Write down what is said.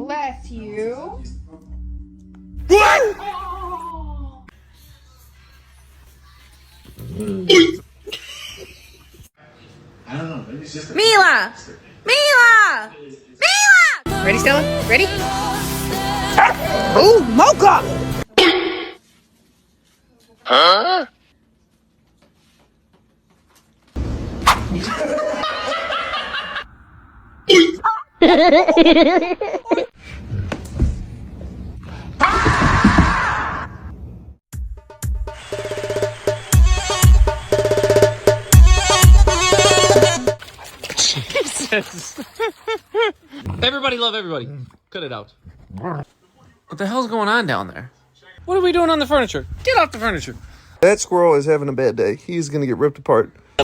bless you. I don't know. Maybe it's just Mila! Mila! Mila! Ready, Stella? Ready? Ooh, mocha! Jesus. Everybody love everybody. Cut it out. What the hell's going on down there? What are we doing on the furniture? Get off the furniture. That squirrel is having a bad day. He's going to get ripped apart.